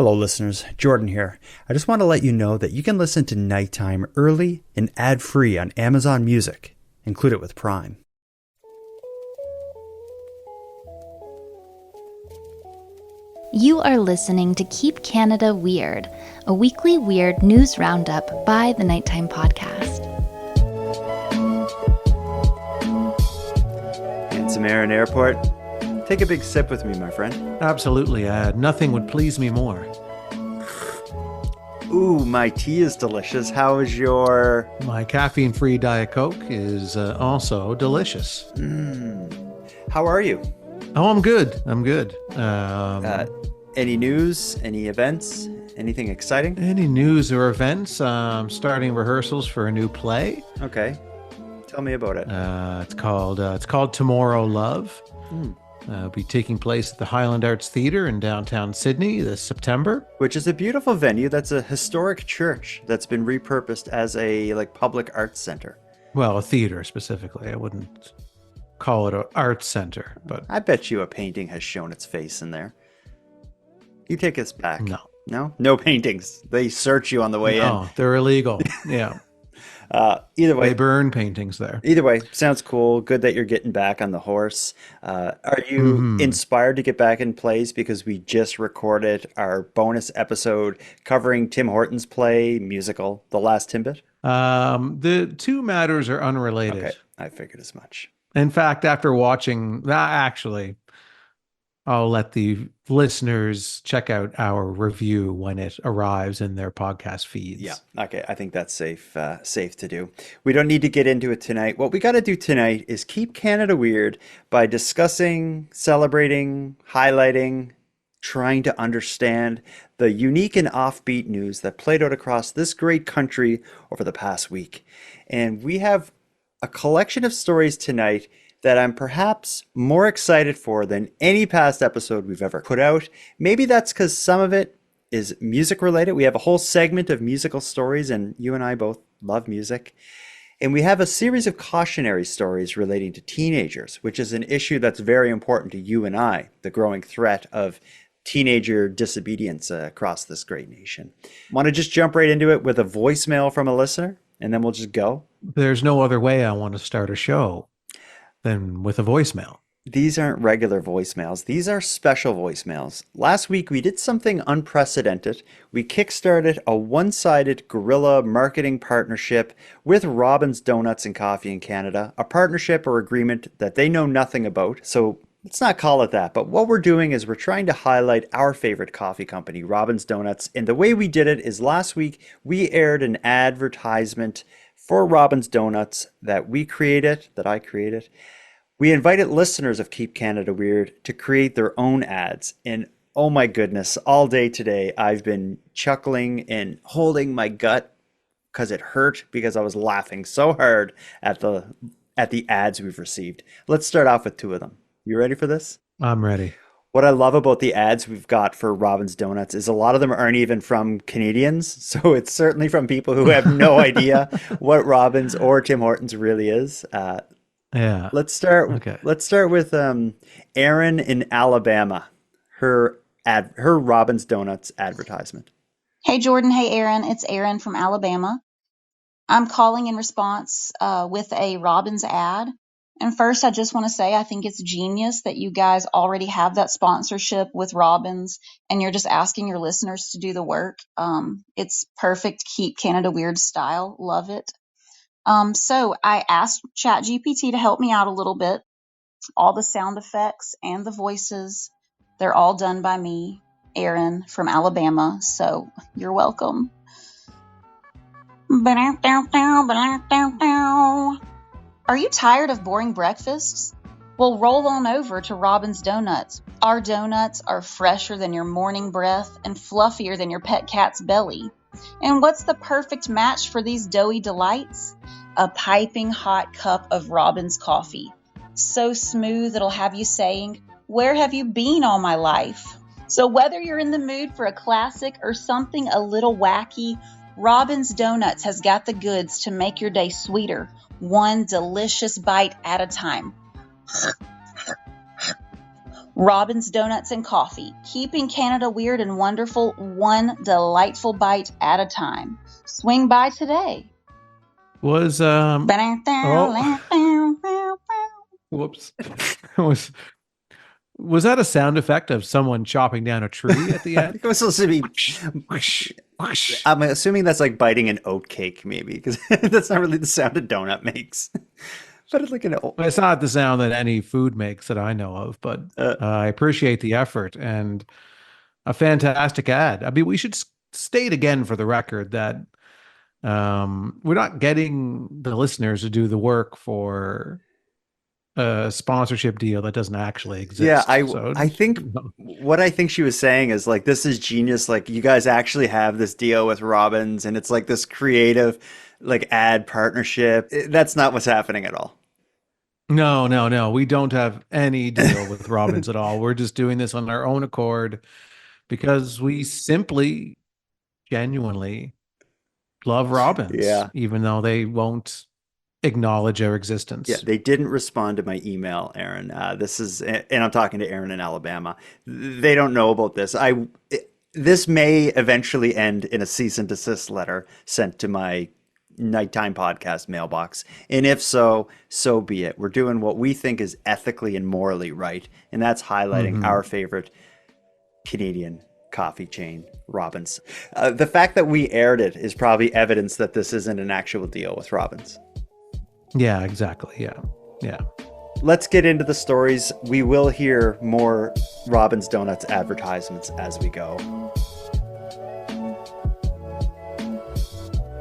Hello listeners, Jordan here. I just want to let you know that you can listen to Nighttime early and ad-free on Amazon Music. Include it with Prime. You are listening to Keep Canada Weird, a weekly weird news roundup by the Nighttime Podcast. Handsome Aaron Airport. Take a big sip with me, my friend. Absolutely. Nothing would please me more. Ooh, my tea is delicious. How is your... My caffeine-free Diet Coke is also delicious. How are you? Oh, I'm good. Any news? Any events? Anything exciting? Any news or events? Starting rehearsals for a new play. Okay. Tell me about it. It's called Tomorrow Love. It'll be taking place at the Highland Arts Theatre in downtown Sydney this September. Which is a beautiful venue. That's a historic church that's been repurposed as a public arts center. Well, a theater specifically. I wouldn't call it an arts center, but I bet you a painting has shown its face in there. You take us back. No? No paintings. They search you on the way in. No, they're illegal. Yeah. Either way, they burn paintings there. Either way, sounds cool. Good that you're getting back on the horse. Are you inspired to get back in plays? Because we just recorded our bonus episode covering Tim Hortons' play musical, The Last Timbit. The two matters are unrelated. Okay, I figured as much. In fact, after watching that, actually, I'll let the listeners check out our review when it arrives in their podcast feeds. Yeah. Okay. I think that's safe to do. We don't need to get into it tonight. What we got to do tonight is keep Canada weird by discussing, celebrating, highlighting, trying to understand the unique and offbeat news that played out across this great country over the past week. And we have a collection of stories tonight that I'm perhaps more excited for than any past episode we've ever put out. Maybe that's because some of it is music related. We have a whole segment of musical stories, and you and I both love music. And we have a series of cautionary stories relating to teenagers, which is an issue that's very important to you and I, the growing threat of teenager disobedience across this great nation. Want to just jump right into it with a voicemail from a listener, and then we'll just go? There's no other way I want to start a show than with a voicemail. These aren't regular voicemails. These are special voicemails. Last week, we did something unprecedented. We kickstarted a one-sided guerrilla marketing partnership with Robin's Donuts and Coffee in Canada, a partnership or agreement that they know nothing about. So let's not call it that. But what we're doing is we're trying to highlight our favorite coffee company, Robin's Donuts. And the way we did it is last week, we aired an advertisement for Robin's Donuts that I created. We invited listeners of Keep Canada Weird to create their own ads. And oh my goodness, all day today, I've been chuckling and holding my gut because it hurt because I was laughing so hard at the ads we've received. Let's start off with two of them. You ready for this? I'm ready. What I love about the ads we've got for Robin's Donuts is a lot of them aren't even from Canadians. So it's certainly from people who have no idea what Robin's or Tim Hortons really is. Yeah. Let's start with Erin in Alabama. Her Robin's Donuts advertisement. Hey Jordan, hey Erin. It's Erin from Alabama. I'm calling in response with a Robin's ad. And first, I just want to say I think it's genius that you guys already have that sponsorship with Robin's and you're just asking your listeners to do the work. It's perfect Keep Canada Weird style. Love it. So I asked ChatGPT to help me out a little bit. All the sound effects and the voices, they're all done by me, Erin from Alabama. So you're welcome. Are you tired of boring breakfasts? Well, roll on over to Robin's Donuts. Our donuts are fresher than your morning breath and fluffier than your pet cat's belly. And what's the perfect match for these doughy delights? A piping hot cup of Robin's coffee. So smooth it'll have you saying, "Where have you been all my life?" So whether you're in the mood for a classic or something a little wacky, Robin's Donuts has got the goods to make your day sweeter, one delicious bite at a time. Robin's Donuts and Coffee, keeping Canada weird and wonderful, one delightful bite at a time. Swing by today. Was whoops. Was that a sound effect of someone chopping down a tree at the I end? think it was supposed to be. I'm assuming that's like biting an oat cake, maybe, because that's not really the sound a donut makes. But it's like an oat. It's not the sound that any food makes that I know of, but I appreciate the effort and a fantastic ad. I mean, we should state again for the record that we're not getting the listeners to do the work for a sponsorship deal that doesn't actually exist. Yeah, So, I think what I think she was saying is like, this is genius. Like, you guys actually have this deal with Robbins, and it's like this creative, like, ad partnership. That's not what's happening at all. No. We don't have any deal with Robbins at all. We're just doing this on our own accord because we simply, genuinely love Robbins, Yeah. even though they won't acknowledge our existence. Yeah, they didn't respond to my email, Aaron. And I'm talking to Aaron in Alabama. They don't know about this. This may eventually end in a cease and desist letter sent to my nighttime podcast mailbox. And if so, so be it. We're doing what we think is ethically and morally right, and that's highlighting our favorite Canadian coffee chain, Robbins. The fact that we aired it is probably evidence that this isn't an actual deal with Robbins. Yeah, exactly. Yeah. Let's get into the stories. We will hear more Robbins Donuts advertisements as we go.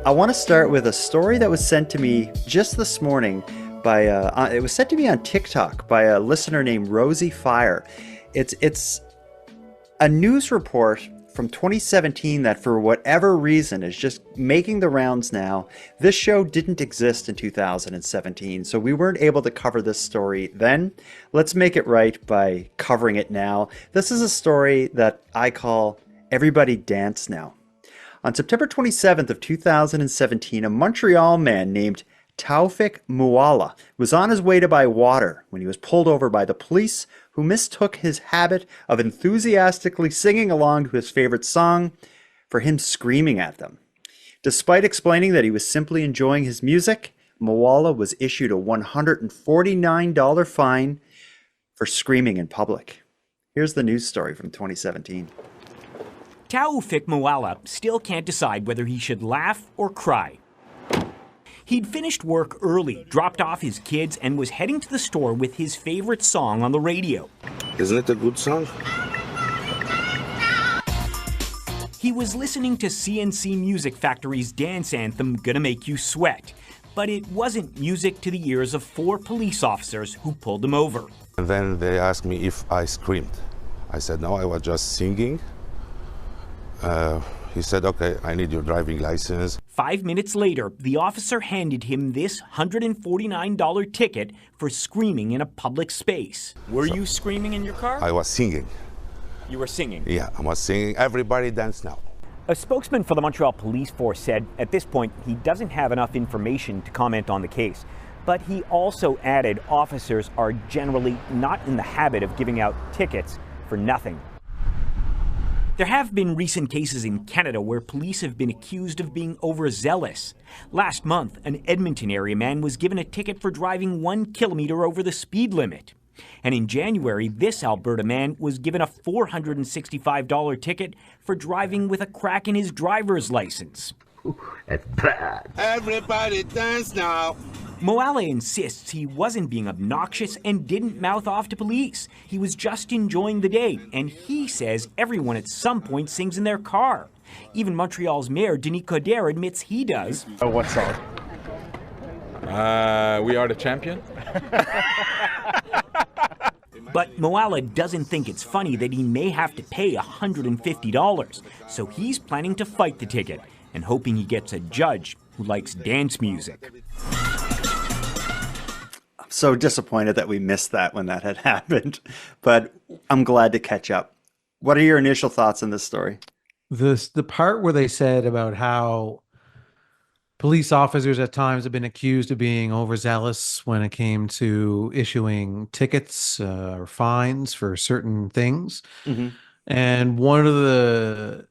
I want to start with a story that was sent to me just this morning by it was sent to me on TikTok by a listener named Rosie Fire. It's a news report from 2017 that for whatever reason is just making the rounds now. This show didn't exist in 2017, so we weren't able to cover this story then. Let's make it right by covering it now. This is a story that I call Everybody Dance Now. On September 27th of 2017, a Montreal man named Taufik Muwala was on his way to buy water when he was pulled over by the police, who mistook his habit of enthusiastically singing along to his favorite song for him screaming at them. Despite explaining that he was simply enjoying his music, Muwala was issued a $149 fine for screaming in public. Here's the news story from 2017. Taufik Muwala still can't decide whether he should laugh or cry. He'd finished work early, dropped off his kids, and was heading to the store with his favorite song on the radio. Isn't it a good song? He was listening to CNC Music Factory's dance anthem, Gonna Make You Sweat. But it wasn't music to the ears of 4 police officers who pulled him over. And then they asked me if I screamed. I said, no, I was just singing. He said, okay, I need your driving license. 5 minutes later, the officer handed him this $149 ticket for screaming in a public space. Were you screaming in your car? I was singing. You were singing? Yeah, I was singing. Everybody dance now. A spokesman for the Montreal Police Force said at this point he doesn't have enough information to comment on the case. But he also added officers are generally not in the habit of giving out tickets for nothing. There have been recent cases in Canada where police have been accused of being overzealous. Last month, an Edmonton area man was given a ticket for driving 1 kilometer over the speed limit. And in January, this Alberta man was given a $465 ticket for driving with a crack in his driver's license. That's bad. Everybody dance now. Moala insists he wasn't being obnoxious and didn't mouth off to police. He was just enjoying the day, and he says everyone at some point sings in their car. Even Montreal's mayor, Denis Coderre, admits he does. What song? We Are the Champion. But Moala doesn't think it's funny that he may have to pay $150, so he's planning to fight the ticket and hoping he gets a judge who likes dance music. I'm so disappointed that we missed that when that had happened, but I'm glad to catch up. What are your initial thoughts on this story? The part where they said about how Police officers at times have been accused of being overzealous when it came to issuing tickets or fines for certain things. Hmm. And one of the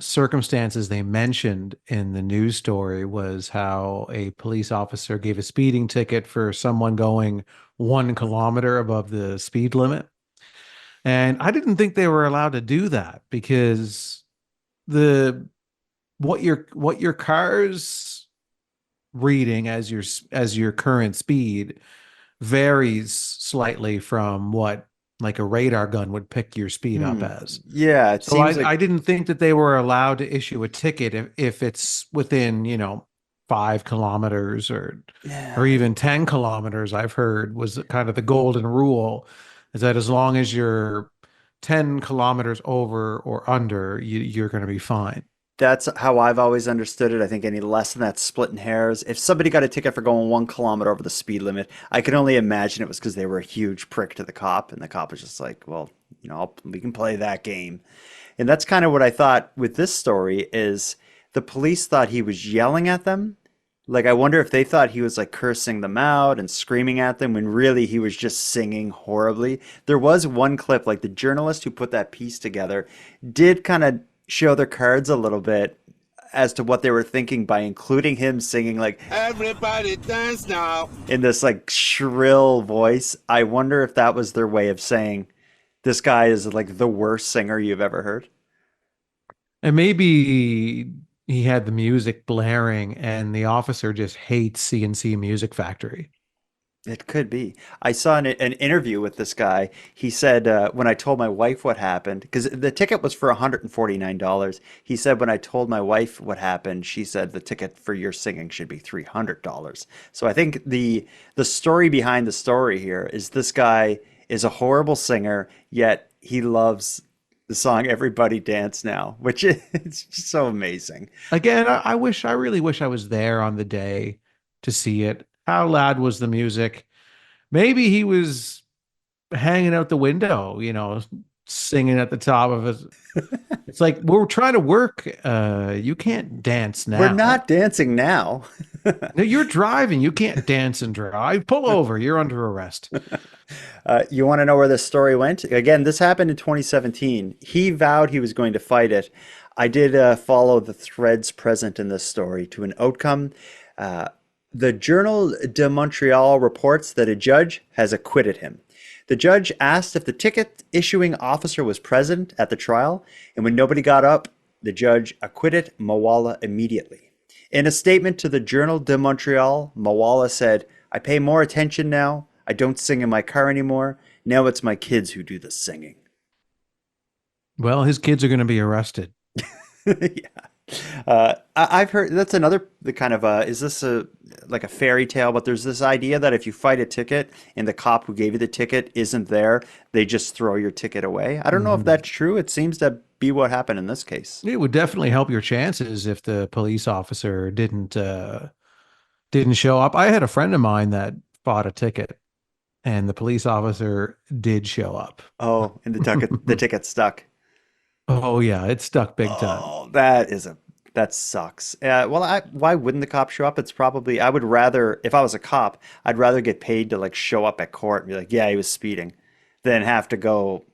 circumstances they mentioned in the news story was how a police officer gave a speeding ticket for someone going 1 kilometer above the speed limit. And I didn't think they were allowed to do that because the what your car's reading as your current speed varies slightly from what like a radar gun would pick your speed up Hmm. as. Yeah, it So seems I like didn't think that they were allowed to issue a ticket if it's within, 5 kilometers or yeah, even 10 kilometers, I've heard was kind of the golden rule, is that as long as you're 10 kilometers over or under, you're going to be fine. that's how I've always understood it. I think any less than that splitting hairs. If somebody got a ticket for going 1 kilometer over the speed limit, I can only imagine it was because they were a huge prick to the cop, and the cop was just like, "Well, we can play that game." And that's kind of what I thought with this story is the police thought he was yelling at them. Like I wonder if they thought he was like cursing them out and screaming at them when really he was just singing horribly. There was one clip, like the journalist who put that piece together did kind of show their cards a little bit as to what they were thinking by including him singing like Everybody dance now. in this like shrill voice. I wonder if that was their way of saying this guy is like the worst singer you've ever heard. And maybe he had the music blaring and the officer just hates CNC Music Factory. It could be. I saw an interview with this guy. He said, when I told my wife what happened, because the ticket was for $149. He said, when I told my wife what happened, she said the ticket for your singing should be $300. So I think the story behind the story here is this guy is a horrible singer, yet he loves the song Everybody Dance Now, which is just so amazing. Again, I really wish I was there on the day to see it. How loud was the music? Maybe he was hanging out the window, singing at the top of his. It's like we're trying to work. You can't dance We're now. not dancing now. No, you're driving. You can't dance and drive. Pull over. You're under arrest. You want to know where this story went? Again, this happened in 2017. He vowed he was going to fight it. I did follow the threads present in this story to an outcome. The Journal de Montreal reports that a judge has acquitted him. The judge asked if the ticket issuing officer was present at the trial, and when nobody got up, the judge acquitted Mawala immediately. In a statement to the Journal de Montreal, Mawala said, "I pay more attention now. I don't sing in my car anymore. Now it's my kids who do the singing." Well, his kids are going to be arrested. Yeah. I've heard that's another the kind of is this a like a fairy tale? But there's this idea that if you fight a ticket and the cop who gave you the ticket isn't there, they just throw your ticket away. I don't know if that's true. It seems to be what happened in this case. It would definitely help your chances if the police officer didn't show up. I had a friend of mine that fought a ticket, and the police officer did show up. Oh, and the ticket stuck. Oh yeah, it stuck big time. Oh, that sucks. Well, why wouldn't the cop show up? It's probably I would rather if I was a cop, I'd rather get paid to like show up at court and be like, yeah, he was speeding, than have to go,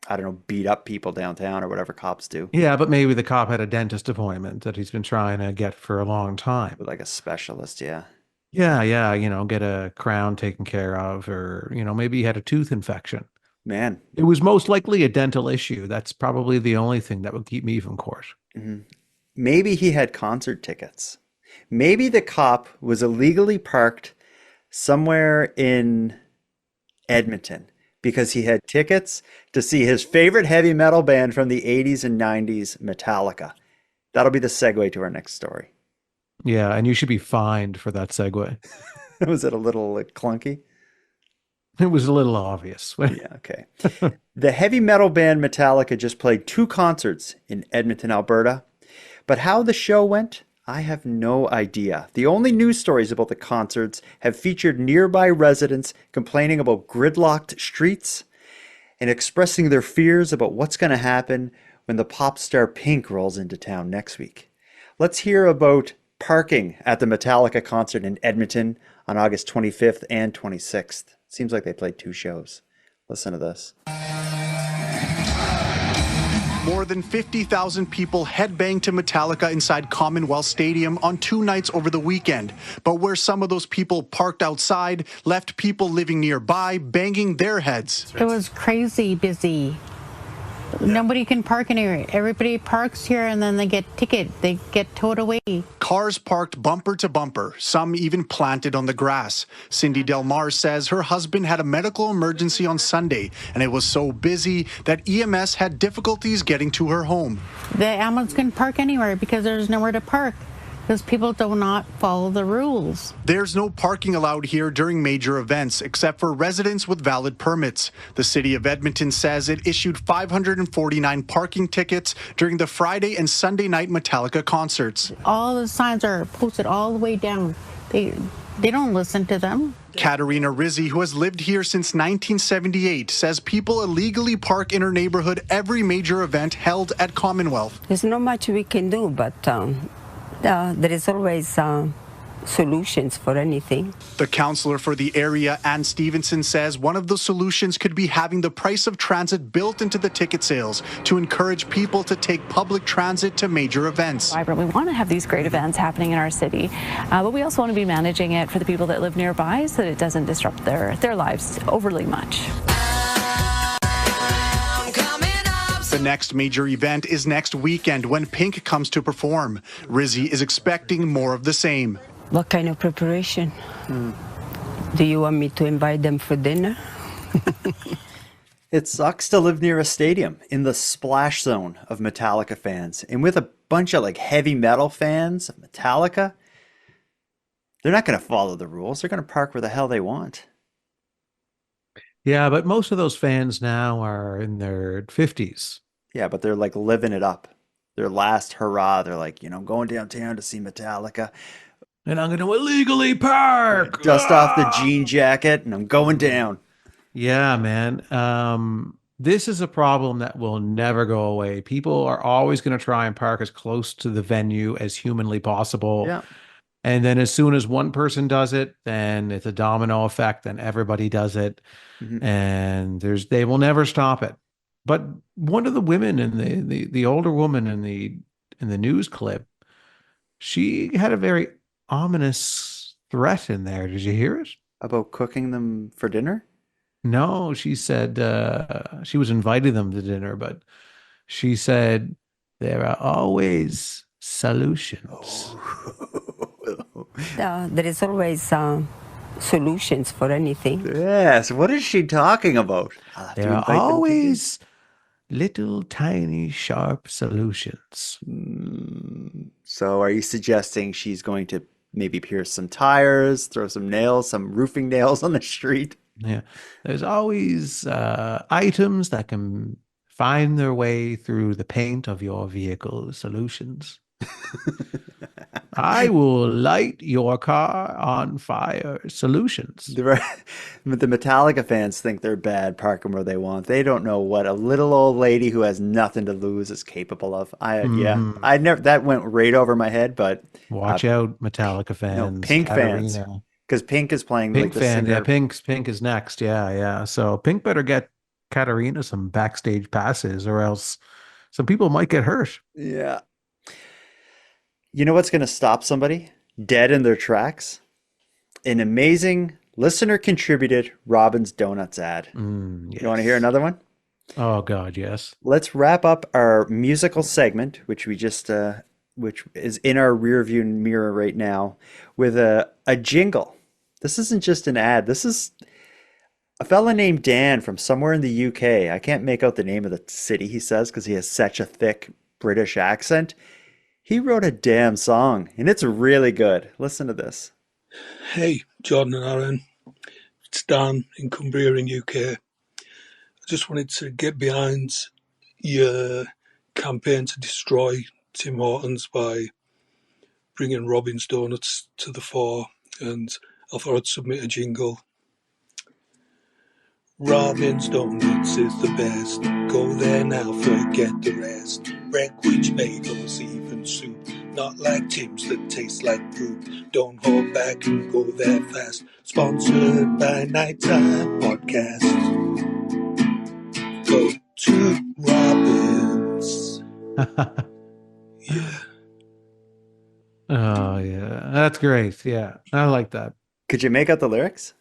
I don't know, beat up people downtown or whatever cops do Yeah, but maybe the cop had a dentist appointment that he's been trying to get for a long time. with like a specialist. Yeah, Yeah, yeah, get a crown taken care of, or maybe he had a tooth infection. man. It was most likely a dental issue. That's probably the only thing that would keep me from court. Mhm. Maybe he had concert tickets. Maybe the cop was illegally parked somewhere in Edmonton because he had tickets to see his favorite heavy metal band from the 80s and 90s, Metallica. That'll be the segue to our next story. Yeah, and you should be fined for that segue. Was it a little like, clunky? It was a little obvious. Yeah, okay. The heavy metal band Metallica just played 2 concerts in Edmonton, Alberta. But how the show went, I have no idea. The only news stories about the concerts have featured nearby residents complaining about gridlocked streets and expressing their fears about what's going to happen when the pop star Pink rolls into town next week. Let's hear about parking at the Metallica concert in Edmonton on August 25th and 26th. Seems like they played 2 shows. Listen to this. More than 50,000 people headbanged to Metallica inside Commonwealth Stadium on 2 nights over the weekend. But where some of those people parked outside, left people living nearby banging their heads. It was crazy busy. Nobody can park anywhere. Everybody parks here and then they get ticket. They get towed away. Cars parked bumper to bumper, some even planted on the grass. Cindy Delmar says her husband had a medical emergency on Sunday, and it was so busy that EMS had difficulties getting to her home. The ambulance can park anywhere because there's nowhere to park, because people do not follow the rules. There's no parking allowed here during major events, except for residents with valid permits. The city of Edmonton says it issued 549 parking tickets during the Friday and Sunday night Metallica concerts. All the signs are posted all the way down. They don't listen to them. Katarina Rizzi, who has lived here since 1978, says people illegally park in her neighborhood every major event held at Commonwealth. There's not much we can do, but there is always solutions for anything. The councillor for the area, Ann Stevenson, says one of the solutions could be having the price of transit built into the ticket sales to encourage people to take public transit to major events. We want to have these great events happening in our city, but we also want to be managing it for the people that live nearby so that it doesn't disrupt their lives overly much. The next major event is next weekend when Pink comes to perform. Rizzi is expecting more of the same. What kind of preparation? Do you want me to invite them for dinner? It sucks to live near a stadium in the splash zone of Metallica fans. And with a bunch of like heavy metal fans of Metallica, they're not going to follow the rules. They're going to park where the hell they want. Yeah, but most of those fans now are in their 50s. Yeah, but they're like living it up. Their last hurrah. They're like, I'm going downtown to see Metallica. And I'm going to illegally park. Dust off the jean jacket and I'm going down. Yeah, man. This is a problem that will never go away. People are always going to try and park as close to the venue as humanly possible. Yeah. And then as soon as one person does it, then it's a domino effect and everybody does it. Mm-hmm. And they will never stop it. But one of the women in the older woman in the news clip, she had a very ominous threat in there. Did you hear it? About cooking them for dinner? No, she said she was inviting them to dinner, but she said there are always solutions. There is always solutions for anything. Yes. What is she talking about? There are always little tiny sharp solutions. So are you suggesting she's going to maybe pierce some tires, throw some nails, some roofing nails on the street? Yeah. There's always items that can find their way through the paint of your vehicle. Solutions. I will light your car on fire. Solutions. The Metallica fans think they're bad parking where they want. They don't know what a little old lady who has nothing to lose is capable of. I never, that went right over my head, but watch out, Metallica fans. No, Pink fans. Because Pink is playing Pink like fan. the singer. Yeah, Pink is next. Yeah. So Pink better get Katarina some backstage passes or else some people might get hurt. Yeah. You know what's going to stop somebody dead in their tracks? An amazing listener-contributed Robin's Donuts ad. Yes. You want to hear another one? Oh, God, yes. Let's wrap up our musical segment, which we just, which is in our rearview mirror right now, with a jingle. This isn't just an ad. This is a fella named Dan from somewhere in the UK. I can't make out the name of the city, he says, because he has such a thick British accent. He wrote a damn song, and it's really good. Listen to this. Hey, Jordan and Aaron. It's Dan in Cumbria in UK. I just wanted to get behind your campaign to destroy Tim Hortons by bringing Robin's Donuts to the fore, and I thought I'd submit a jingle. Robin's Donuts is the best. Go there now, forget the rest. Breakfast, bagels, even soup. not like Tim's that taste like poop. Don't hold back and go there fast. Sponsored by Nighttime Podcast. Go to Robbins. Yeah. Oh yeah, that's great. Yeah, I like that. Could you make out the lyrics?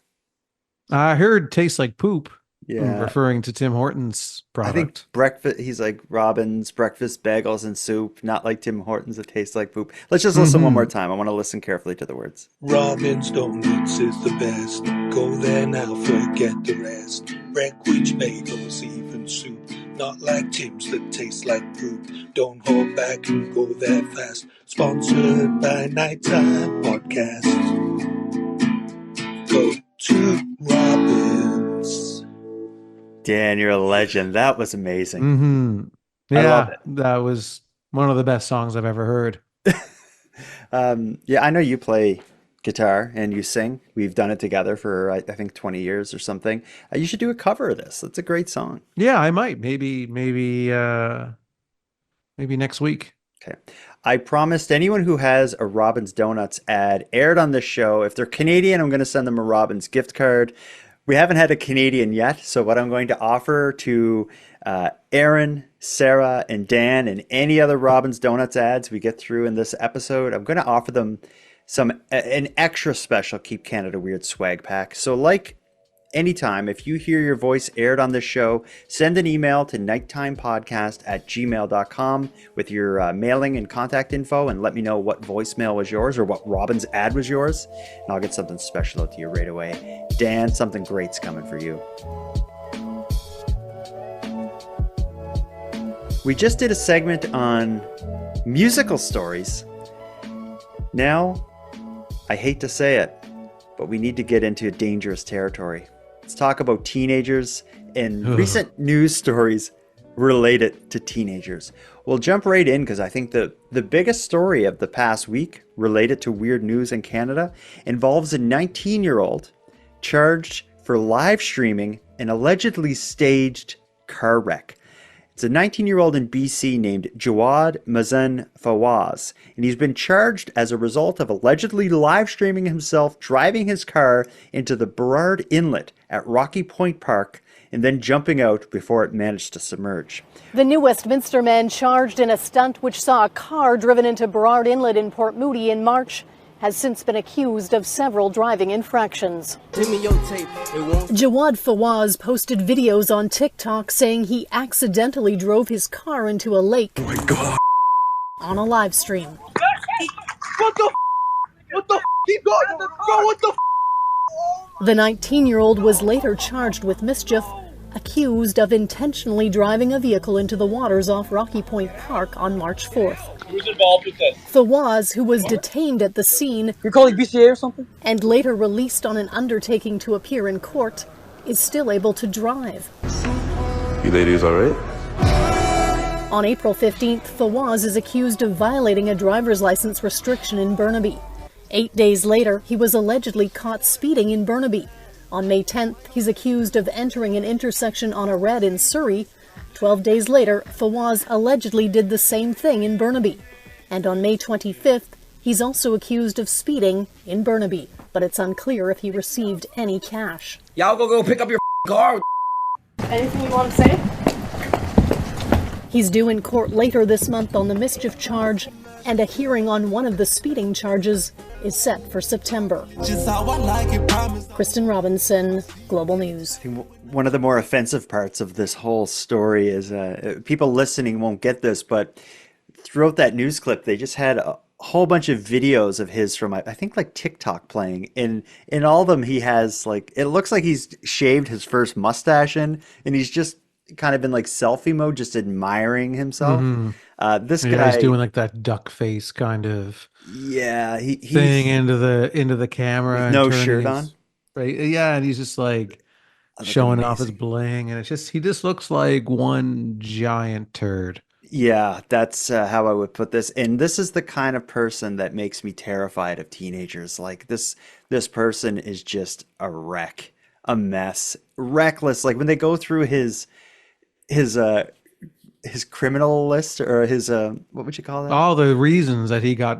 I heard "tastes like poop," Yeah. referring to Tim Hortons I think product. breakfast, he's like Robin's breakfast bagels and soup, not like Tim Hortons that tastes like poop. Let's just listen one more time. I want to listen carefully to the words. Robin's Donuts is the best. Go there now, forget the rest. Breckwich bagels, even soup. Not like Tim's that taste like poop. Don't hold back and go there fast. Sponsored by Nighttime Podcast. Go to Robbins. Dan, you're a legend. That was amazing. Mm-hmm. I love Yeah, it. that was one of the best songs I've ever heard. Yeah, I know you play guitar and you sing. We've done it together for I think 20 years or something. You should do a cover of this. It's a great song. Yeah, I might. Maybe next week. Okay. I promised anyone who has a Robin's Donuts ad aired on this show, if they're Canadian, I'm going to send them a Robin's gift card. We haven't had a Canadian yet, so what I'm going to offer to Aaron, Sarah, and Dan, and any other Robin's Donuts ads we get through in this episode, I'm going to offer them an extra special Keep Canada Weird swag pack. So like anytime, if you hear your voice aired on this show, send an email to nighttimepodcast@gmail.com with your mailing and contact info and let me know what voicemail was yours or what Robin's ad was yours, and I'll get something special out to you right away. Dan, something great's coming for you. We just did a segment on musical stories. Now, I hate to say it, but we need to get into dangerous territory. Let's talk about teenagers and recent news stories related to teenagers. We'll jump right in because I think the biggest story of the past week related to weird news in Canada involves a 19-year-old charged for live streaming an allegedly staged car wreck. It's a 19-year-old in BC named Jawad Mazen Fawaz, and he's been charged as a result of allegedly live streaming himself driving his car into the Burrard Inlet at Rocky Point Park and then jumping out before it managed to submerge. The New Westminster man charged in a stunt which saw a car driven into Burrard Inlet in Port Moody in March has since been accused of several driving infractions. Jawad Fawaz posted videos on TikTok saying he accidentally drove his car into a lake. Oh my God. On a live stream. What the? Keep going, bro, what the? The 19-year-old was later charged with mischief, accused of intentionally driving a vehicle into the waters off Rocky Point Park on March 4th. Who's involved with this? Fawaz, who was detained at the scene, You're calling BCA or something? and later released on an undertaking to appear in court, is still able to drive. You ladies all right? On April 15th, Fawaz is accused of violating a driver's license restriction in Burnaby. 8 days later, he was allegedly caught speeding in Burnaby. On May 10th, he's accused of entering an intersection on a red in Surrey. 12 days later, Fawaz allegedly did the same thing in Burnaby. And on May 25th, he's also accused of speeding in Burnaby, but it's unclear if he received any cash. Y'all go pick up your car. Anything you want to say? He's due in court later this month on the mischief charge, and a hearing on one of the speeding charges is set for September. Kristen Robinson, Global News. One of the more offensive parts of this whole story is people listening won't get this, but throughout that news clip, they just had a whole bunch of videos of his from, I think, like TikTok playing. And in all of them, he has like, it looks like he's shaved his first mustache and he's just kind of in like selfie mode, just admiring himself. This guy, he's doing like that duck face kind of he's thing into the camera, with no shirt on. Right, yeah, and he's just like showing off his bling, and he just looks like one giant turd. Yeah, that's how I would put this. And this is the kind of person that makes me terrified of teenagers. Like this person is just a wreck, a mess, reckless. Like when they go through his his criminal list or his what would you call that? All the reasons that he got,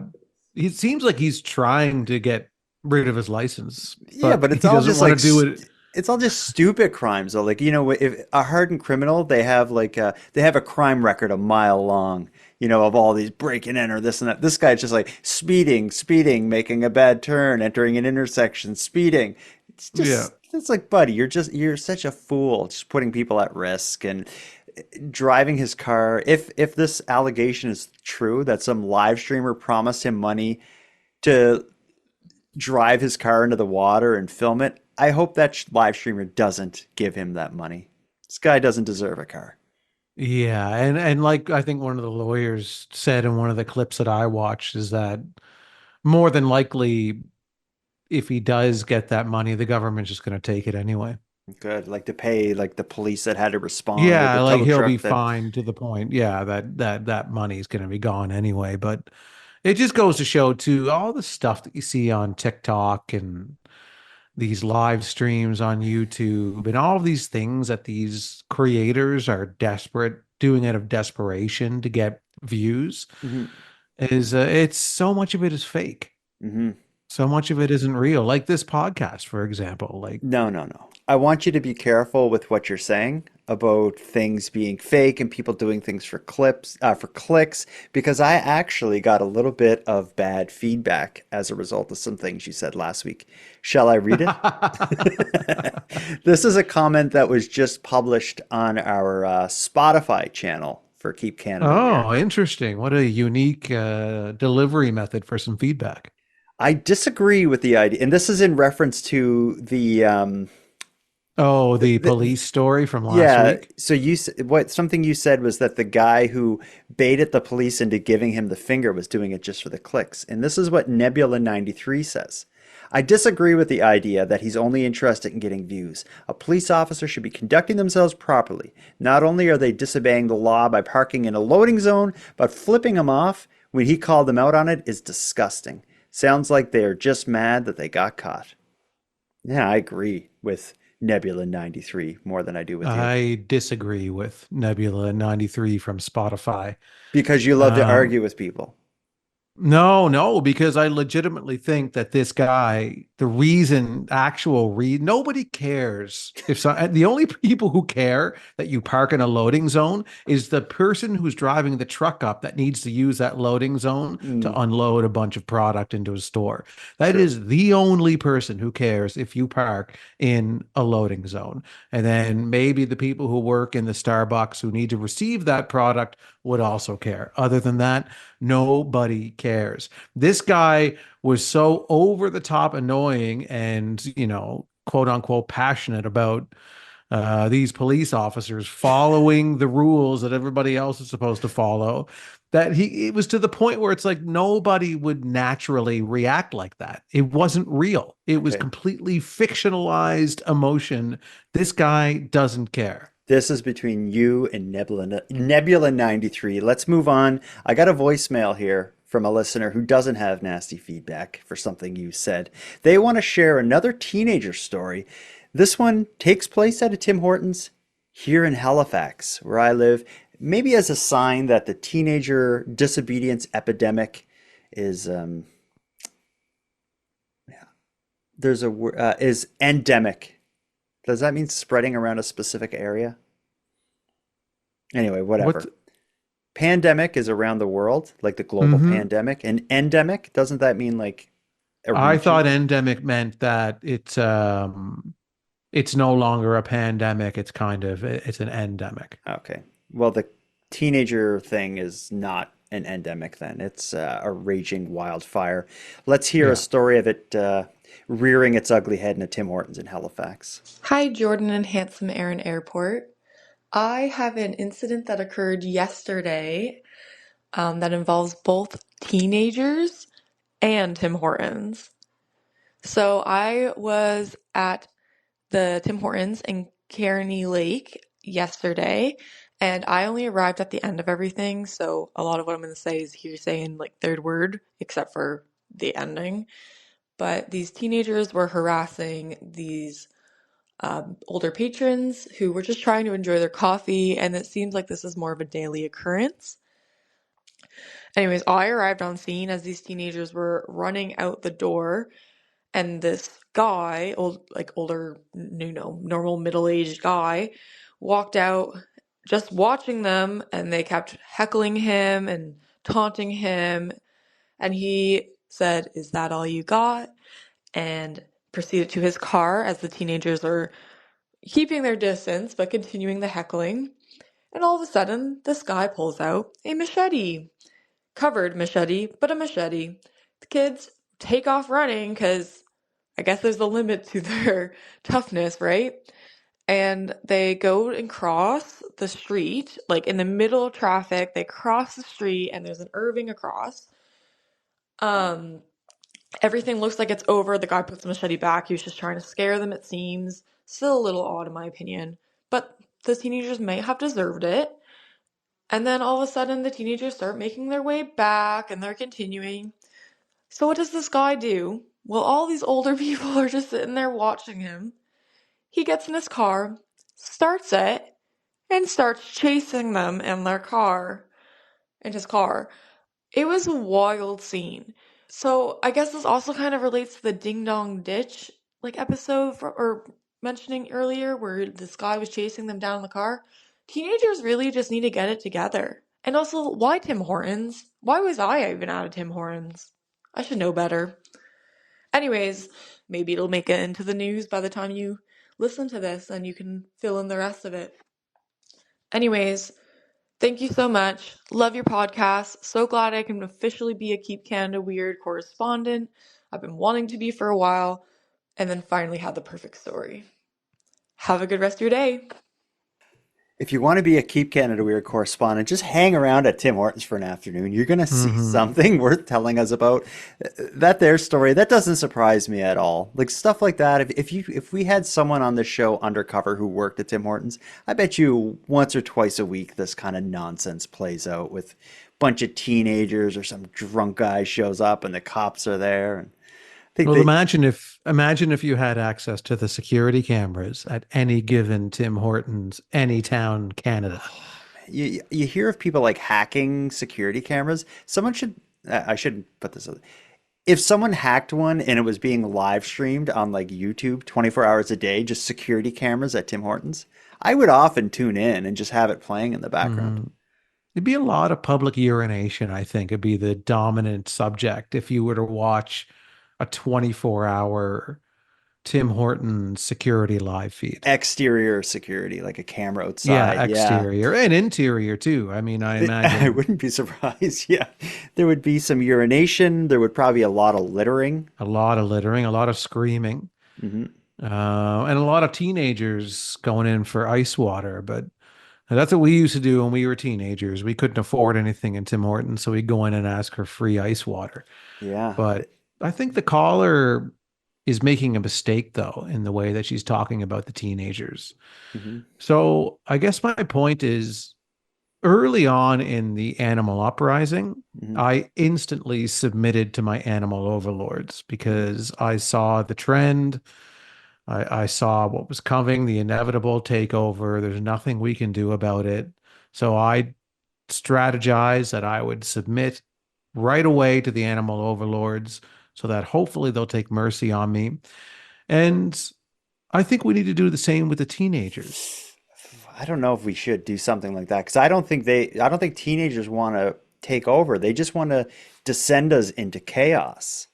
it seems like he's trying to get rid of his license, Yeah, but but it's he all doesn't just want to like do it. it's all just stupid crimes though. Like, if a hardened criminal, they have they have a crime record a mile long, of all these break and enter, this and that. This guy's just like speeding, making a bad turn, entering an intersection, speeding. Yeah. It's like, buddy, you're such a fool, just putting people at risk and driving his car. If this allegation is true that some live streamer promised him money to drive his car into the water and film it, I hope that live streamer doesn't give him that money. This guy doesn't deserve a car. Yeah, and like I think one of the lawyers said in one of the clips that I watched is that more than likely, if he does get that money, the government's just going to take it anyway. Good, like to pay like the police that had to respond or Yeah, the like tow he'll be truck that. fined to the point, yeah, that money's going to be gone anyway. But it just goes to show too, all the stuff that you see on TikTok and these live streams on YouTube and all of these things that these creators are desperate doing out of desperation to get views Mhm. is it's so much of it is fake. Mhm. So much of it isn't real. Like this podcast, for example. Like, No, no, no. I want you to be careful with what you're saying about things being fake and people doing things for for clicks, because I actually got a little bit of bad feedback as a result of some things you said last week. Shall I read it? This is a comment that was just published on our Spotify channel for Keep Canada Weird. oh, interesting. What a unique delivery method for some feedback. I disagree with the idea, and this is in reference to Oh, the the police story from last yeah. week. So what something you said was that the guy who baited the police into giving him the finger was doing it just for the clicks, and this is what Nebula 93 says. I disagree with the idea that he's only interested in getting views. A police officer should be conducting themselves properly. Not only are they disobeying the law by parking in a loading zone, but flipping him off when he called them out on it is disgusting. Sounds like they are just mad that they got caught. Yeah, I agree with Nebula 93 more than I do with you. I disagree with Nebula 93 from Spotify. Because you love to Um, argue with people. No, because I legitimately think that this guy, nobody cares if the only people who care that you park in a loading zone is the person who's driving the truck up that needs to use that loading zone to Mm, unload a bunch of product into a store. That true. is the only person who cares if you park in a loading zone. And then maybe the people who work in the Starbucks who need to receive that product would also care. Other than that, nobody cares. This guy was so over the top annoying and, quote unquote, passionate about these police officers following the rules that everybody else is supposed to follow, that it was to the point where it's like nobody would naturally react like that. It wasn't real. It was Okay. completely fictionalized emotion. This guy doesn't care. This is between you and Nebula 93. Let's move on. I got a voicemail here from a listener who doesn't have nasty feedback for something you said. They want to share another teenager story. This one takes place at a Tim Hortons here in Halifax, where I live, maybe as a sign that the teenager disobedience epidemic is there's a is endemic. Does that mean spreading around a specific area? Anyway, whatever. What? Pandemic is around the world, like the global Mhm. pandemic. And endemic, doesn't that mean like a I region? thought endemic meant that it's no longer a pandemic. It's an endemic. Okay. Well, the teenager thing is not an endemic then. It's a raging wildfire. Let's hear a Yeah. story of it rearing its ugly head in a Tim Hortons in Halifax. Hi, Jordan and Handsome Aaron Airport. I have an incident that occurred yesterday that involves both teenagers and Tim Hortons. So I was at the Tim Hortons in Kearney Lake yesterday, and I only arrived at the end of everything, so a lot of what I'm going to say is hearsay and like third word, except for the ending. But these teenagers were harassing these older patrons who were just trying to enjoy their coffee, and it seems like this is more of a daily occurrence. Anyways, I arrived on scene as these teenagers were running out the door, and this guy, older, normal middle-aged guy, walked out just watching them, and they kept heckling him and taunting him, and he said, "Is that all you got?" and proceeded to his car as the teenagers are keeping their distance but continuing the heckling. And all of a sudden, this guy pulls out a machete. Covered machete, but a machete. The kids take off running because I guess there's a limit to their toughness, right? And they go and cross the street, like in the middle of traffic. They cross the street and there's an Irving across. Everything looks like it's over. The guy puts the machete back. He was just trying to scare them, it seems. Still a little odd in my opinion. But the teenagers may have deserved it. And then all of a sudden the teenagers start making their way back and they're continuing. So what does this guy do? Well, all these older people are just sitting there watching him. He gets in his car, starts it, and starts chasing them in their car. In his car. It was a wild scene. So I guess this also kind of relates to the Ding Dong Ditch episode or mentioning earlier where this guy was chasing them down in the car. Teenagers really just need to get it together. And also, why Tim Hortons? Why was I even out of Tim Hortons? I should know better. Anyways, maybe it'll make it into the news by the time you listen to this and you can fill in the rest of it. Anyways, thank you so much. Love your podcast. So glad I can officially be a Keep Canada Weird correspondent. I've been wanting to be for a while and then finally had the perfect story. Have a good rest of your day. If you want to be a Keep Canada Weird correspondent, just hang around at Tim Hortons for an afternoon. You're going to see something worth telling us about. Their story, that doesn't surprise me at all. Like stuff like that. If we had someone on the show undercover who worked at Tim Hortons, I bet you once or twice a week this kind of nonsense plays out with a bunch of teenagers or some drunk guy shows up and the cops are there. And well, imagine if you had access to the security cameras at any given Tim Hortons, any town, Canada. You hear of people like hacking security cameras. Someone should, I shouldn't put this, if someone hacked one and it was being live streamed on like YouTube 24 hours a day, just security cameras at Tim Hortons, I would often tune in and just have it playing in the background. It'd be a lot of public urination, I think. It'd be the dominant subject if you were to watch a 24-hour Tim Hortons security live feed. Exterior security, like a camera outside. Yeah, exterior and interior too. I mean, I imagine. I wouldn't be surprised. Yeah. There would be some urination. There would probably be a lot of littering. A lot of littering, a lot of screaming. And a lot of teenagers going in for ice water. But that's what we used to do when we were teenagers. We couldn't afford anything in Tim Hortons, so we'd go in and ask for free ice water. Yeah. But I think the caller is making a mistake, though, in the way that she's talking about the teenagers. So I guess my point is, early on in the animal uprising, I instantly submitted to my animal overlords because I saw the trend. I saw what was coming, the inevitable takeover. There's nothing we can do about it. So I strategized that I would submit right away to the animal overlords so that hopefully they'll take mercy on me. And I think we need to do the same with the teenagers. I don't know if we should do something like that because I don't think teenagers want to take over. They just want to descend us into chaos.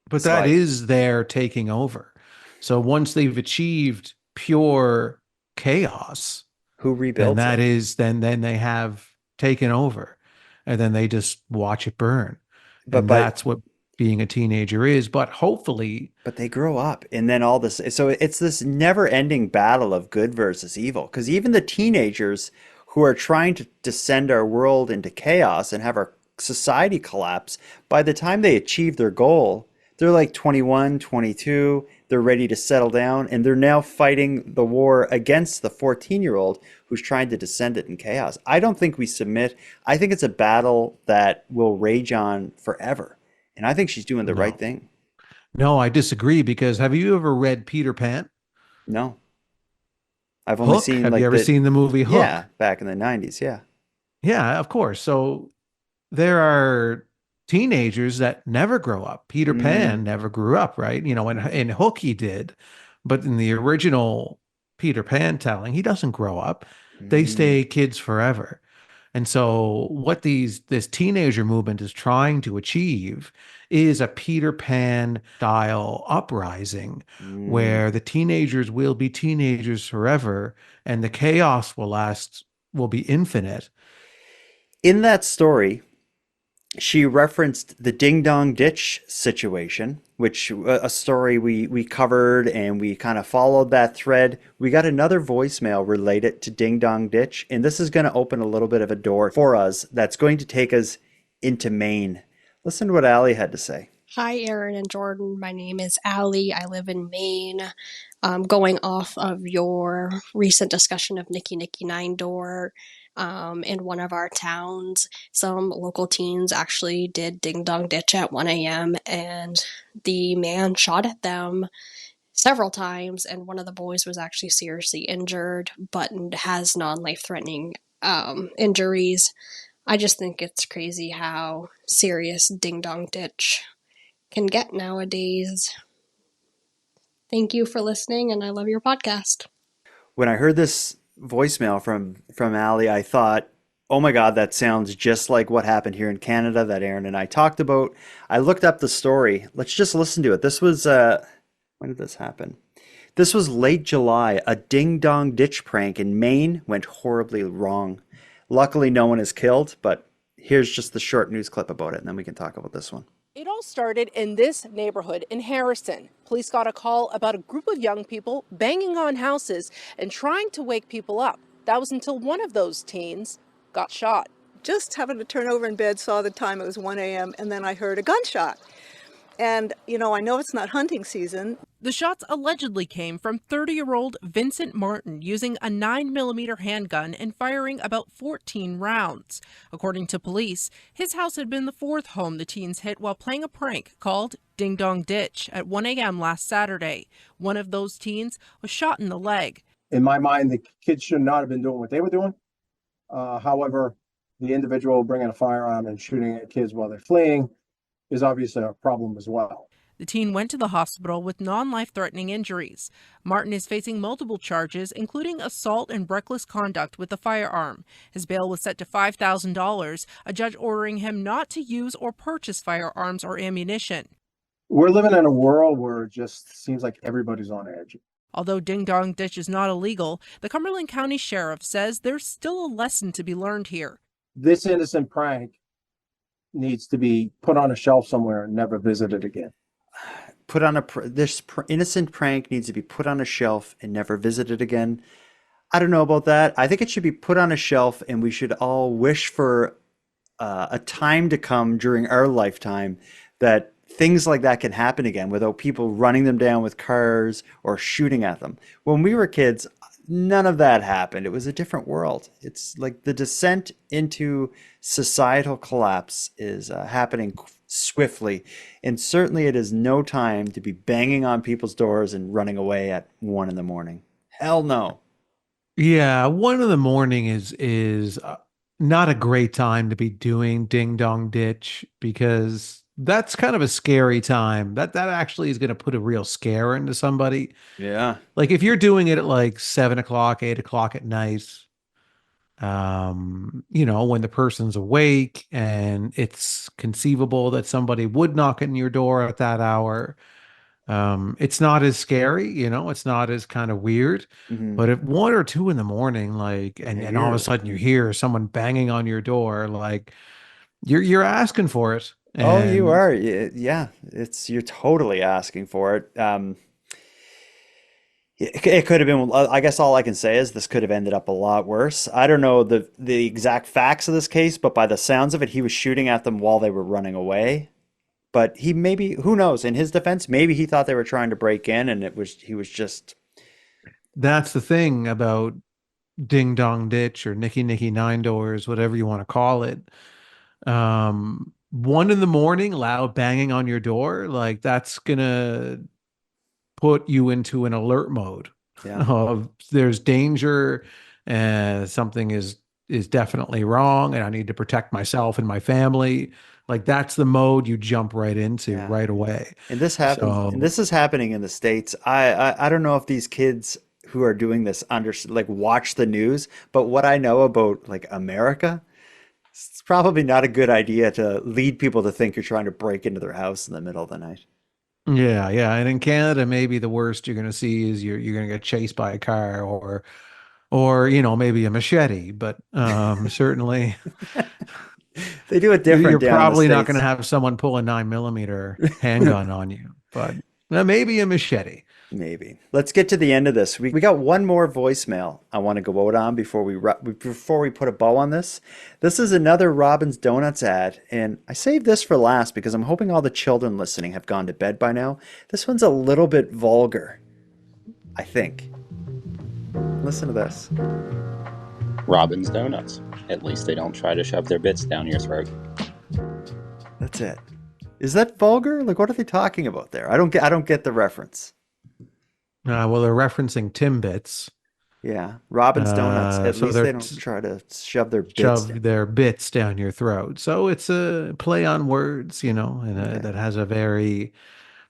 But that is their taking over. So once they've achieved pure chaos, who rebuilds then they have taken over, and then they just watch it burn. But that's what being a teenager is. But hopefully, but they grow up, and then all this. So it's this never-ending battle of good versus evil. Because even the teenagers who are trying to descend our world into chaos and have our society collapse, by the time they achieve their goal, they're like 21, 22. They're ready to settle down, and they're now fighting the war against the 14-year-old who's trying to descend it in chaos. I don't think we submit. I think it's a battle that will rage on forever. And I think she's doing the right thing. No, I disagree, because have you ever read Peter Pan? No. I've only Hook. seen Have you like ever the, seen the movie yeah, Hook? back in the 90s. Yeah. Yeah, of course. So there are teenagers that never grow up. Peter Pan Mm, never grew up, right? In Hook he did, but in the original Peter Pan telling, he doesn't grow up. They mm. stay kids forever. And so what this teenager movement is trying to achieve is a Peter Pan style uprising Mm. where the teenagers will be teenagers forever and the chaos will be infinite. In that story, she referenced the Ding Dong Ditch situation, which a story we covered and we kind of followed that thread. We got another voicemail related to Ding Dong Ditch, and this is going to open a little bit of a door for us that's going to take us into Maine. Listen to what Allie had to say. Hi, Aaron and Jordan. My name is Allie. I live in Maine. Going off of your recent discussion of Nicky Nine Door in one of our towns, some local teens actually did ding dong ditch at 1 a.m. and the man shot at them several times, and one of the boys was actually seriously injured but has non life threatening injuries. I just think it's crazy how serious ding dong ditch can get nowadays. Thank you for listening, and I love your podcast. When I heard this voicemail from Allie, I thought, "Oh my God, that sounds just like what happened here in Canada that Aaron and I talked about." I looked up the story. Let's just listen to it. This was when did this happen? This was late July. A ding dong ditch prank in Maine went horribly wrong. Luckily, no one is killed, but here's just the short news clip about it, and then we can talk about this one. It all started in this neighborhood in Harrison. Police got a call about a group of young people banging on houses and trying to wake people up. That was until one of those teens got shot. Just happened to turn over in bed, saw the time, it was 1 a.m., and then I heard a gunshot. And, I know it's not hunting season. The shots allegedly came from 30-year-old Vincent Martin using a 9mm handgun and firing about 14 rounds. According to police, his house had been the fourth home the teens hit while playing a prank called Ding Dong Ditch at 1 a.m. last Saturday. One of those teens was shot in the leg. In my mind, the kids should not have been doing what they were doing. However, the individual bringing a firearm and shooting at kids while they're fleeing is obviously a problem as well. The teen went to the hospital with non-life-threatening injuries. Martin is facing multiple charges, including assault and reckless conduct with a firearm. His bail was set to $5,000, a judge ordering him not to use or purchase firearms or ammunition. We're living in a world where it just seems like everybody's on edge. Although Ding Dong Ditch is not illegal, the Cumberland County Sheriff says there's still a lesson to be learned here. This innocent prank needs to be put on a shelf somewhere and never visited again. This innocent prank needs to be put on a shelf and never visited again. I don't know about that. I think it should be put on a shelf, and we should all wish for a time to come during our lifetime that things like that can happen again without people running them down with cars or shooting at them. When we were kids, none of that happened. It was a different world. It's like the descent into societal collapse is happening swiftly, and certainly it is no time to be banging on people's doors and running away at 1 in the morning. Hell no. Yeah, 1 in the morning is not a great time to be doing ding dong ditch because that's kind of a scary time. That actually is going to put a real scare into somebody. Yeah. Like if you're doing it at like 7 o'clock, 8 o'clock at night, when the person's awake and it's conceivable that somebody would knock on your door at that hour. It's not as scary, it's not as kind of weird, Mhm. but at 1 or 2 in the morning, like, and all of a sudden you hear someone banging on your door, like you're asking for it. Oh, you And are. Yeah, you're totally asking for it. It could have been, I guess all I can say is this could have ended up a lot worse. I don't know the exact facts of this case, but by the sounds of it, he was shooting at them while they were running away. But who knows, in his defense, maybe he thought they were trying to break in and he was just. that's the thing about Ding Dong Ditch or Nicky Nine Doors, whatever you want to call it. 1 in the morning, loud banging on your door, like that's gonna put you into an alert mode. Yeah. There's danger, and something is definitely wrong, and I need to protect myself and my family. Like that's the mode you jump right into Yeah. right away. And this happens, and So this is happening in the States. I don't know if these kids who are doing this like watch the news, but what I know about like America, it's probably not a good idea to lead people to think you're trying to break into their house in the middle of the night. yeah, yeah. And in Canada, maybe the worst you're going to see is you're going to get chased by a car or maybe a machete. But certainly, They do it you're different down in the probably not going to States. have someone pull a 9mm handgun on you. But maybe a machete. Maybe. Let's get to the end of this. We got one more voicemail I want to go out on before we put a bow on this. This is another Robin's Donuts ad, and I saved this for last because I'm hoping all the children listening have gone to bed by now. This one's a little bit vulgar, I think. Listen to this. Robin's Donuts. At least they don't try to shove their bits down your throat. That's it. Is that vulgar? Like, what are they talking about there? I don't get the reference. Well, they're referencing Timbits. Yeah, Robin's Donuts. At So least they don't try to shove their bits shove their bits down your throat. So it's a play on words, and that has a very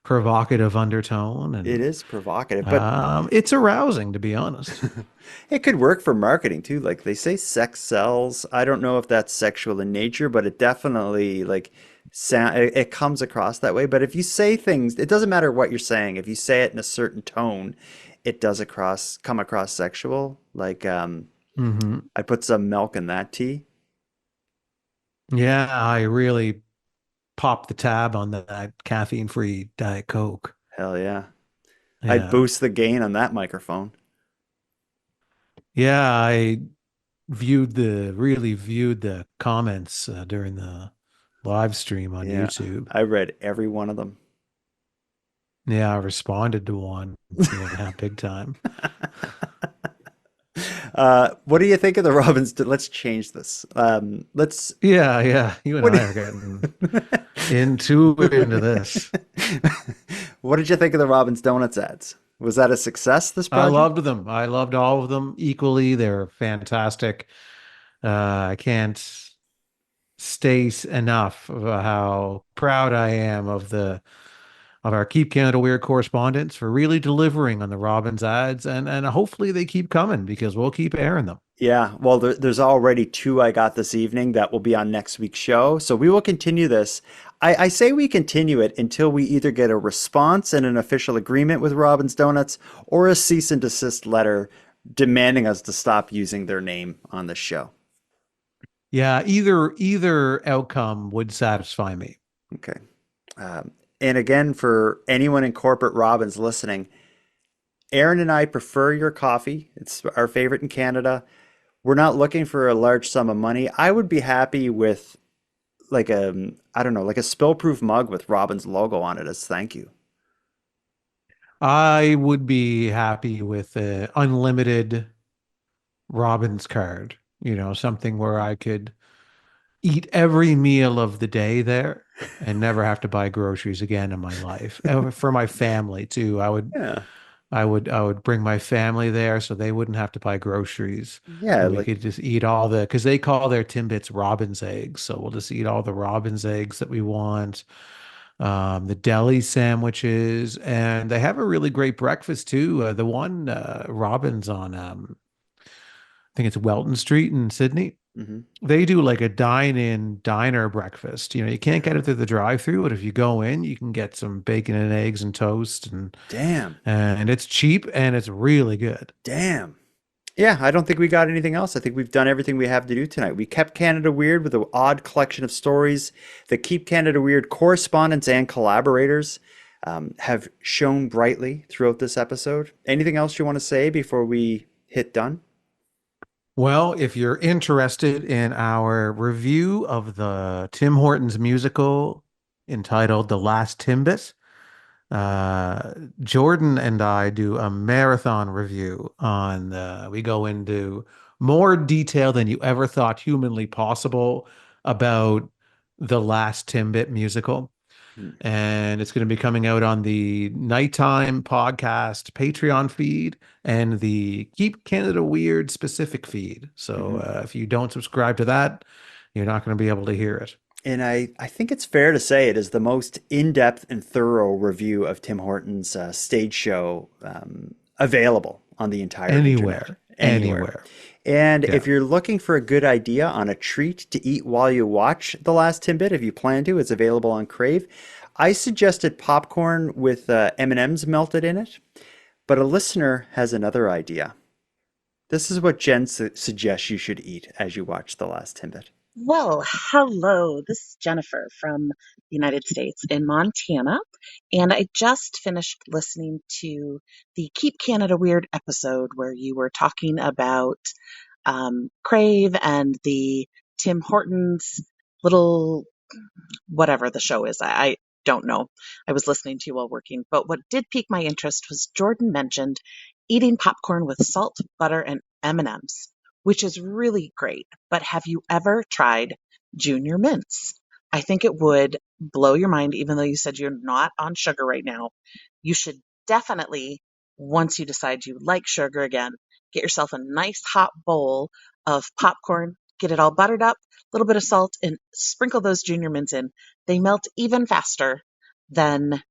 provocative undertone. And it is provocative, but it's arousing, to be honest. It could work for marketing too. Like they say sex sells. I don't know if that's sexual in nature, but it definitely it comes across that way. But if you say things, it doesn't matter what you're saying. If you say it in a certain tone, it does come across sexual. Like I put some milk in that tea. Yeah, I really popped the tab on that caffeine-free Diet Coke. Hell yeah. Yeah. I'd boost the gain on that microphone. Yeah, I really viewed the comments during the live stream on YouTube. I read every one of them. Yeah, I responded to one. Yeah, big time. What do you think of the Robins? Let's change this. Let's. Yeah. You and I are getting into this. What did you think of the Robins Donuts ads? Was that a success, this project? I loved them. I loved all of them equally. They're fantastic. I can't state enough of how proud I am of our Keep Canada Weird correspondents for really delivering on the Robins ads, and hopefully they keep coming because we'll keep airing them. Yeah, well, there's already 2 I got this evening that will be on next week's show. So we will continue this. I say we continue it until we either get a response and an official agreement with Robin's Donuts or a cease and desist letter demanding us to stop using their name on the show. Yeah, either outcome would satisfy me. Okay. And again, for anyone in corporate Robins listening, Aaron and I prefer your coffee. It's our favorite in Canada. We're not looking for a large sum of money. I would be happy with like a spill-proof mug with Robin's logo on it as thank you. I would be happy with an unlimited Robin's card, something where I could eat every meal of the day there and never have to buy groceries again in my life. And for my family too. I would bring my family there so they wouldn't have to buy groceries. Yeah, we could just eat because they call their Timbits Robin's eggs. So we'll just eat all the Robin's eggs that we want. The deli sandwiches, and they have a really great breakfast too. The one Robin's on, I think it's Welton Street in Sydney. Mm-hmm. They do like a dine-in diner breakfast. You can't get it through the drive-through, but if you go in, you can get some bacon and eggs and toast, and it's cheap and it's really good. Damn. Yeah, I don't think we got anything else. I think we've done everything we have to do tonight. We kept Canada weird with an odd collection of stories that Keep Canada Weird correspondents and collaborators have shown brightly throughout this episode. Anything else you want to say before we hit done? Well, if you're interested in our review of the Tim Hortons musical entitled The Last Timbit, Jordan and I do a marathon review we go into more detail than you ever thought humanly possible about the Last Timbit musical. And it's going to be coming out on the Nighttime Podcast Patreon feed and the Keep Canada Weird specific feed. So if you don't subscribe to that, you're not going to be able to hear it. And I think it's fair to say it is the most in-depth and thorough review of Tim Hortons' stage show available on the entire internet. Anywhere. And if you're looking for a good idea on a treat to eat while you watch The Last Timbit, if you plan to, it's available on Crave. I suggested popcorn with M&Ms melted in it, but a listener has another idea. This is what Jen suggests you should eat as you watch The Last Timbit. Well, hello. This is Jennifer from the United States in Montana, and I just finished listening to the Keep Canada Weird episode where you were talking about Crave and the Tim Hortons little whatever the show is. I don't know. I was listening to you while working, but what did pique my interest was Jordan mentioned eating popcorn with salt, butter, and M&Ms, which is really great. But have you ever tried Junior Mints? I think it would blow your mind, even though you said you're not on sugar right now. You should definitely, once you decide you like sugar again, get yourself a nice hot bowl of popcorn, get it all buttered up, a little bit of salt, and sprinkle those Junior Mints in. They melt even faster than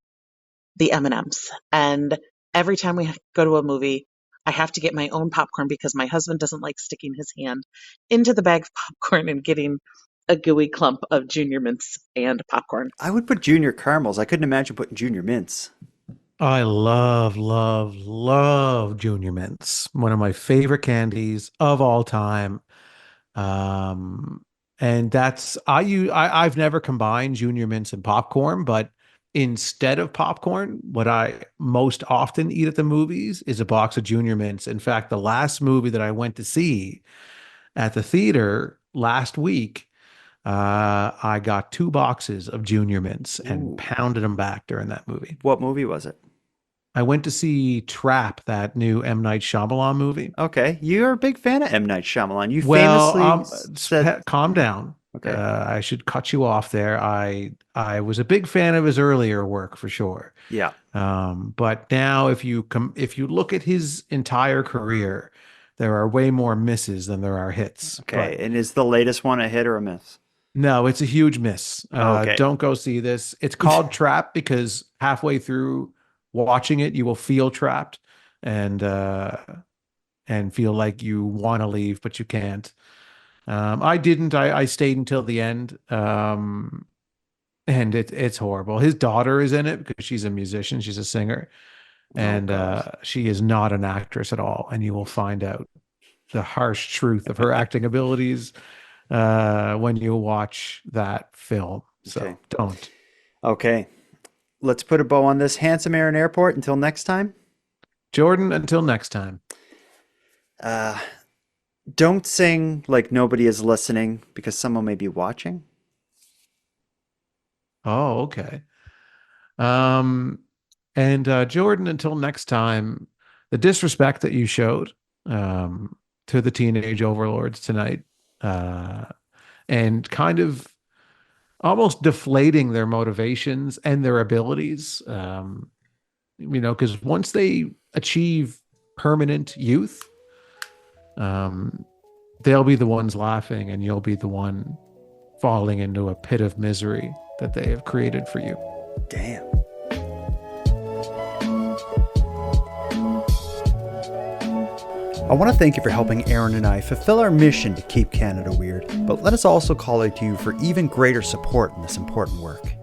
the M&Ms. And every time we go to a movie, I have to get my own popcorn because my husband doesn't like sticking his hand into the bag of popcorn and getting a gooey clump of Junior Mints and popcorn. I would put Junior Caramels. I couldn't imagine putting Junior Mints. I love Junior Mints. One of my favorite candies of all time. And that's I've never combined Junior Mints and popcorn, but instead of popcorn, what I most often eat at the movies is a box of Junior Mints. In fact, the last movie that I went to see at the theater last week, I got 2 boxes of Junior Mints and pounded them back during that movie. What movie was it? I went to see Trap, that new M. Night Shyamalan movie. Okay. You're a big fan of M. Night Shyamalan. You Well, famously said... calm down. Okay. I should cut you off there. I was a big fan of his earlier work for sure. Yeah. But now if you look at his entire career, there are way more misses than there are hits. Okay. And is the latest one a hit or a miss? No, it's a huge miss. Okay. Don't go see this. It's called Trap because halfway through watching it, you will feel trapped and feel like you want to leave, but you can't. I didn't. I stayed until the end. And it's horrible. His daughter is in it because she's a musician. She's a singer. And she is not an actress at all. And you will find out the harsh truth of her acting abilities when you watch that film. So don't. Okay. Let's put a bow on this. Handsome Aaron Airport. Until next time. Jordan, until next time. Don't sing like nobody is listening because someone may be watching. Oh, okay. And Jordan, until next time, the disrespect that you showed to the teenage overlords tonight, and kind of almost deflating their motivations and their abilities, because once they achieve permanent youth, they'll be the ones laughing and you'll be the one falling into a pit of misery that they have created for you. Damn. I want to thank you for helping Aaron and I fulfill our mission to keep Canada weird, but let us also call out to you for even greater support in this important work.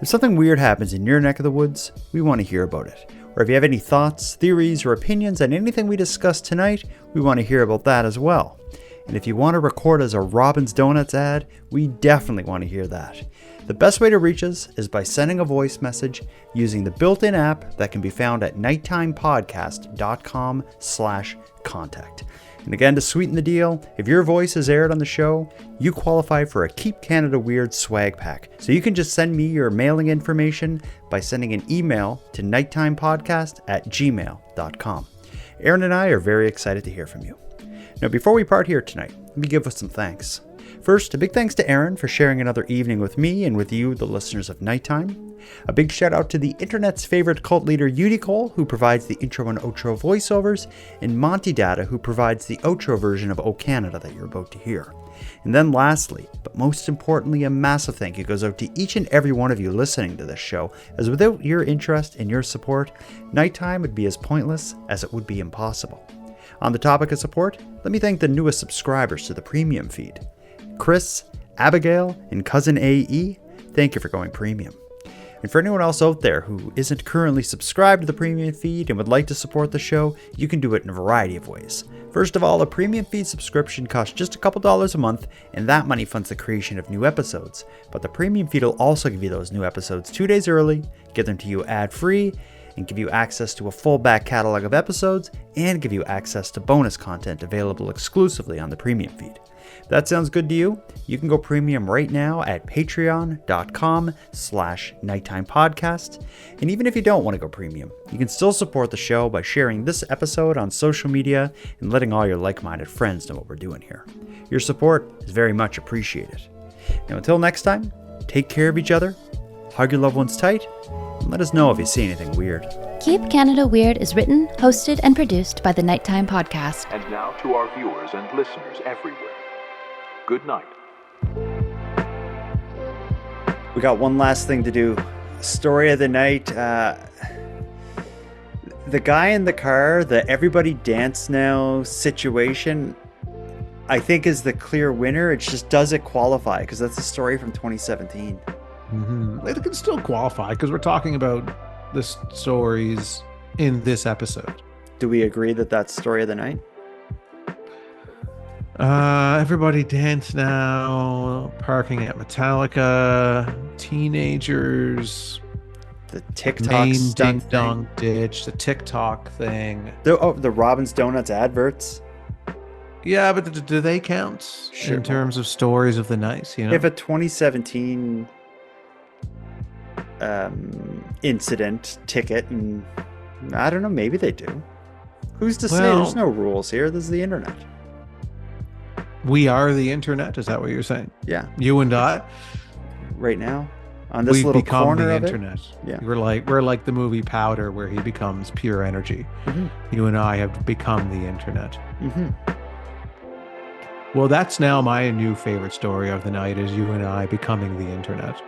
If something weird happens in your neck of the woods, we want to hear about it. Or if you have any thoughts, theories, or opinions on anything we discussed tonight, we want to hear about that as well. And if you want to record as a Robin's Donuts ad, we definitely want to hear that. The best way to reach us is by sending a voice message using the built-in app that can be found at nighttimepodcast.com/contact. And again, to sweeten the deal, if your voice is aired on the show, you qualify for a Keep Canada Weird swag pack. So you can just send me your mailing information by sending an email to nighttimepodcast@gmail.com. Aaron and I are very excited to hear from you. Now, before we part here tonight, let me give us some thanks. First, a big thanks to Aaron for sharing another evening with me and with you, the listeners of Nighttime. A big shout out to the internet's favorite cult leader, Unicole, who provides the intro and outro voiceovers, and Monty Data, who provides the outro version of O Canada that you're about to hear. And then lastly, but most importantly, a massive thank you goes out to each and every one of you listening to this show, as without your interest and your support, Nighttime would be as pointless as it would be impossible. On the topic of support, let me thank the newest subscribers to the premium feed. Chris, Abigail, and Cousin AE, thank you for going premium. And for anyone else out there who isn't currently subscribed to the premium feed and would like to support the show, you can do it in a variety of ways. First of all, a premium feed subscription costs just a couple dollars a month, and that money funds the creation of new episodes. But the premium feed will also give you those new episodes 2 days early, get them to you ad-free, and give you access to a full back catalog of episodes, and give you access to bonus content available exclusively on the premium feed. If that sounds good to you, you can go premium right now at patreon.com/nighttimepodcast. And even if you don't want to go premium, you can still support the show by sharing this episode on social media and letting all your like-minded friends know what we're doing here. Your support is very much appreciated. Now until next time, take care of each other, hug your loved ones tight, and let us know if you see anything weird. Keep Canada Weird is written, hosted, and produced by the Nighttime Podcast. And now to our viewers and listeners everywhere. Good night. We got one last thing to do. Story of the night. The guy in the car, the everybody dance now situation, I think is the clear winner. It just doesn't qualify because that's a story from 2017. Mm-hmm. It can still qualify because we're talking about the stories in this episode. Do we agree that that's story of the night? Everybody dance now, parking at Metallica, teenagers, the TikTok main stunt ding dong ditch, the TikTok thing. The Robin's Donuts adverts. Yeah, but do they count in terms of stories of the night? You know, if a 2017 incident ticket, and I don't know, maybe they do. Who's to say? There's no rules here. This is the internet. We are the internet. Is that what you're saying? Yeah. You and I, right now, on this little corner the of internet. Yeah. We're like the movie Powder, where he becomes pure energy. Mm-hmm. You and I have become the internet. Mm-hmm. Well, that's now my new favorite story of the night: is you and I becoming the internet.